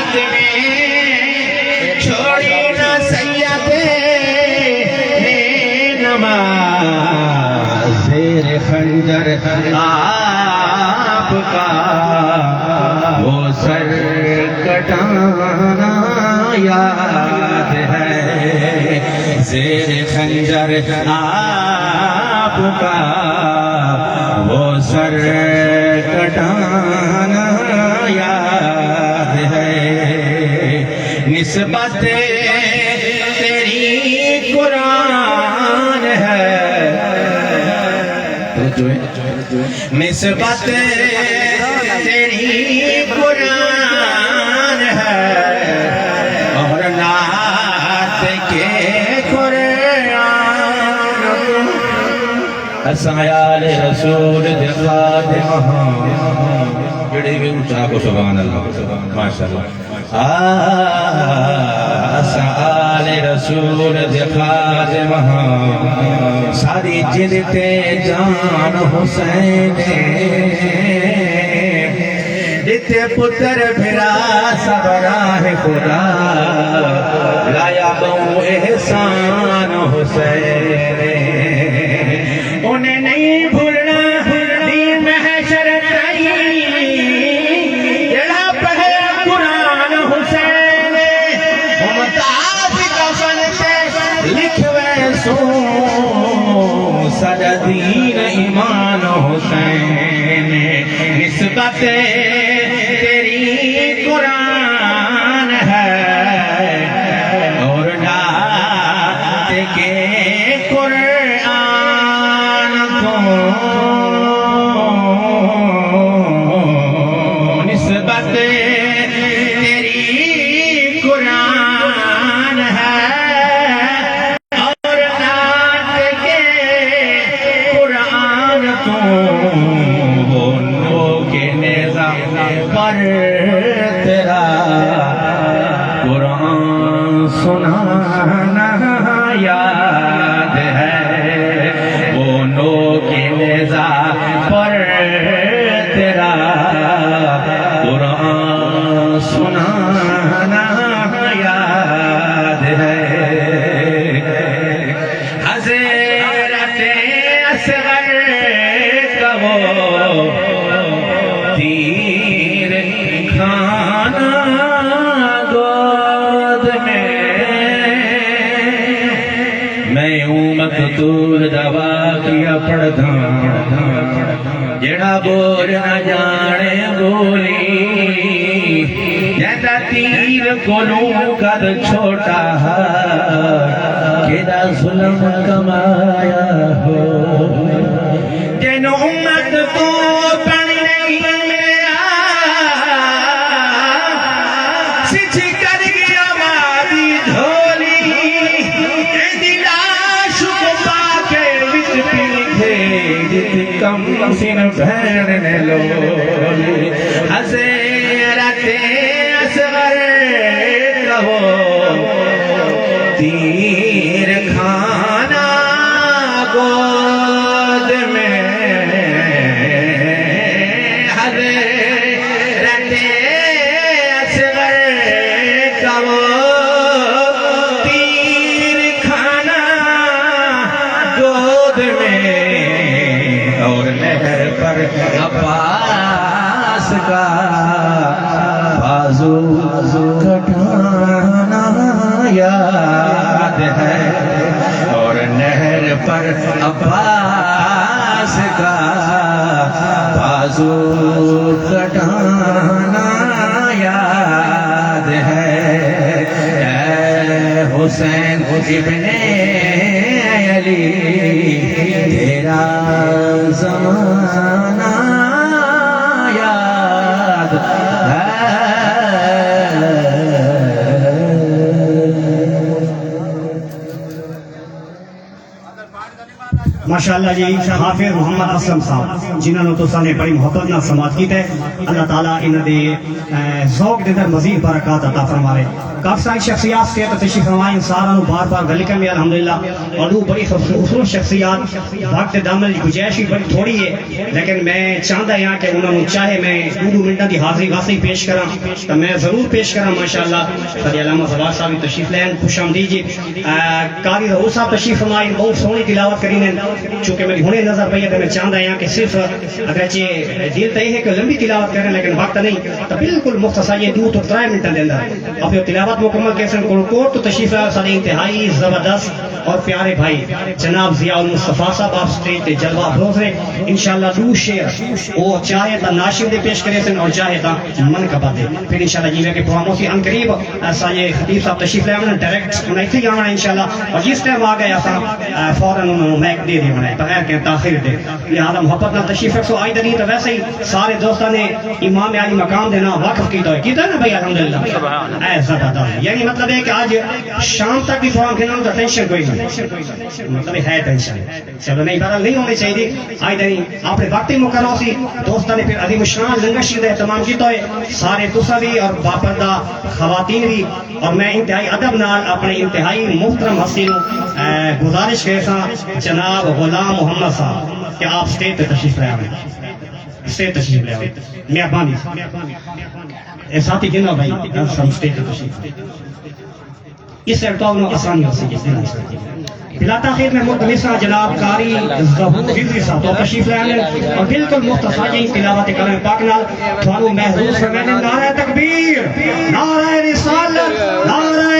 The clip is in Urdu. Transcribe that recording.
یاد میں چھوڑی نہ سید نماز زیر خنجر آپ کا وہ سر کٹانا یاد ہے زیر خنجر آپ کا وہ سر کٹانا یاد ہے نسبت تیری قرآن ہے نسبت تیری قرآن ہے اور نعت کے قرآن اسایال رسول دخات مہاں جڑے بھی اچھا کو سبحان اللہ ماشاءاللہ اسایال رسول دخات مہاں ساری جلتے جان حسین جتے پتر بھرا سب راہ خدا لایا بہو احسان حسین انہیں نہیں بھولنا دین محشر تائی جڑا پڑھے قرآن حسین ممتاز کفن سے لکھوے سو سر دین ایمان حسین نسبت تیری قرآن ہے اور نعت کے قرآن کو نسبت تیری قرآن ہے اور نعت کے قرآن کو پر تیرا قرآن سنانا یاد ہے وہ نو کے نیزہ پر تیرا قرآن سنانا یاد ہے حضرت اصغر کا وہ تیر کھانا گود میں ہوں مقتول دوا کیا پڑھتا جڑا بول نہ جانے بولی جیسا تیر کولوں قد چھوٹا کیدا ظلم کمایا ہو جنہوں امت کو کم سن بھیڑنے لولی حضرت اصغر کہو تیر کھانا گود میں حضرت اصغر کہو تیر کھانا گود میں اور نہر پر عباس کا بازو کٹانا یاد ہے اور نہر پر عباس کا بازو کٹانا یاد ہے اے حسین ابن علی تیرا زمانہ یاد ہے ماشاءاللہ جی حافظ محمد اسلم صاحب جنہوں نے تو سانے بڑی محبت نہ سماعت کی تے اللہ تعالیٰ انہوں نے ذوق دے در مزید برکات عطا فرمائے. کافی ساری شخصیات سے تشریف فرمائیں سارا بار بار گلکہ میں الحمدللہ اور وہ بڑی خصوصی شخصیات وقت دامن کی گنجائش بھی بڑی تھوڑی ہے لیکن میں چاہتا ہاں کہ انہوں نے چاہے میں 2 منٹوں کی حاضری واسطے پیش کراں تو میں ضرور پیش کراں. ماشاءاللہ قاری علامہ زوار صاحب تشریف لین خوش آمدید جی. قاری ظہور صاحب تشریف فرمائیں بہت سونی تلاوت کریں چونکہ میری ہنے نظر پئی ہے تو میں چاہتا ہاں کہ صرف اگرچہ دل تو یہ ہے کہ لمبی تلاوت کریں لیکن وقت نہیں تو بالکل مختصر یہ 2 تو 3 منٹ دے اندر اب یہ تلاوت مکمل کیسن کوٹ تو تشریف سارے انتہائی زبردست اور پیارے بھائی جناب ضیاء المصطفیٰ صاحب آپ سٹیج تے جلوہ افروز نے انشاءاللہ 2 شعر وہ چاہے تا ناشر دے پیش کرے سن اور چاہے تا منقبہ دے پھر انشاءاللہ جی میں کہ پروگرام اسی ان قریب ایسا یہ خطیب صاحب تشریف لے آنا ڈائریکٹ انہیں تھی آنا انشاءاللہ اور جس ٹائم آ گیا ایسا فوراً انہوں نے میک دے دی بنائے بغیر کہ تاخیر دے لہذا محبت نہ تشریف رکھو آئی دنی تو ویسے ہی سارے دوستان نے امام علی مقام دینا وقف کیتا ہے نا بھائی الحمدللہ اے زبردست. یعنی مطلب ہے کہ آج شام تک بھی پروگرام کھیلنا تو ٹینشن کوئی نہیں مطلب ہے ٹینشن چلو نہیں بہرحال نہیں ہونی چاہیے آئی دنی آپ نے وقت ہی مقرر سی دوستان نے پھر عظیم الشان لنگر شریف کا اہتمام کیتا ہے سارے تسا بھی اور باپردہ خواتین بھی اور میں انتہائی ادب نال اپنے انتہائی محترم ہستی گزارش کرے سا جناب غلام محمد صاحب کہ آپ اسٹیج پہ تشریف لے آئے اسٹیج تشریف لے آئے مہربانی ساتھی گنو بھائی اسٹیج پہ تشریف اس سے انہوں آسانی ہو سکے بلا تاخیر میں ملتمسہ جناب قاری ظہور صاحب تو تشریف لے آنے اور بالکل مختصر یہ تلاوت کلام پاک نال تھانوں محظوظ فرمانے نعرہ تکبیر نعرہ رسالت نعرہ